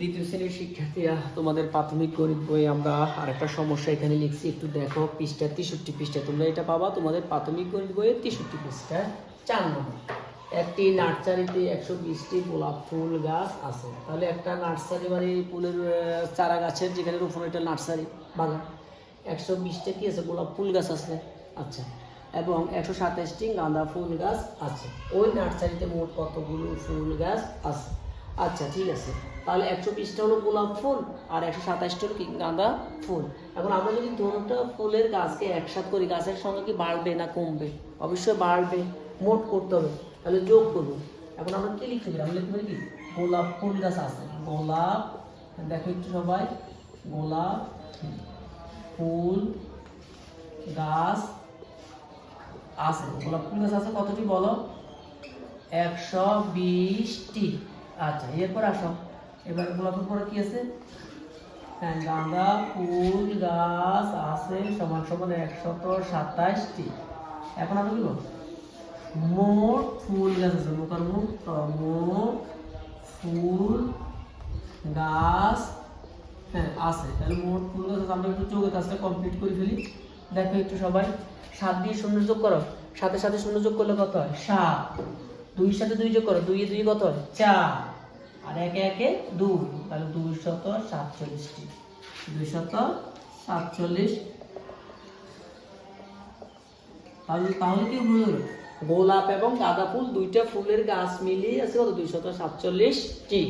দ্বিতীয় শ্রেণীর শিক্ষার্থীরা, তোমাদের প্রাথমিক গণিত বই আমরা আরেকটা সমস্যা এখানে লিখছি, একটু দেখো পৃষ্ঠা 63 পৃষ্ঠা। তোমরা এটা পাবা তোমাদের প্রাথমিক গণিত বইয়ের 63 পৃষ্ঠা 4 নম্বর। একটি নার্সারিতে 120টি গোলাপ ফুল গাছ আছে। তাহলে একটা নার্সারি মানে ফুলের চারা গাছের যেখানে রোপণ, এটা নার্সারি বাগান। 120টা কি আছে? গোলাপ ফুল গাছ আছে। আচ্ছা, এবং 127টি গাঁদা ফুল গাছ আছে। ওই নার্সারিতে মোট কতগুলো ফুল গাছ আছে? আচ্ছা, ঠিক আছে। তাহলে 120টা হলো গোলাপ ফুল আর 127টা হলো কি গাঁদা ফুল। এখন আমরা যদি দুটো ফুলের গাছকে একসাথে করি, গাছের সংখ্যা কি বাড়বে না কমবে? অবশ্যই বাড়বে। মোট করতে হবে, তাহলে যোগ করবো। এখন আমরা কি লিখতে পারি? আমরা লিখতে পারি কি গোলাপ ফুল গাছ আছে। গোলাপ, দেখো একটু সবাই, গোলাপ ফুল গাছ আছে। গোলাপ ফুল গাছ আছে কতটি বলো? 120টি। আচ্ছা, এরপর আসো, এবার গোলাপের পরে কি আছে? হ্যাঁ, গাঁদা ফুল গাছ আছে সমান সমান 127টি। এখন আমরা কি বলবো? মোট ফুল গাছ আছে। মোট ফুল গাছ আছে। তাহলে মোট ফুল গাছ আছে। আমরা একটু যোগের কাজটা কমপ্লিট করে ফেলি। দেখো একটু সবাই, 7 দিয়ে 0 যোগ করো, 7-এর সাথে 0 যোগ করলে কত হয়? 7। 2-এর সাথে 2 যোগ করো, 2 এ 2 কত হয়? 4। আর 1-এ 2, তাহলে 247টি। 247। তাহলে কি হলো? গোলাপ এবং গাঁদা ফুল দুইটা ফুলের গাছ মিলিয়ে আছে কত? 247টি।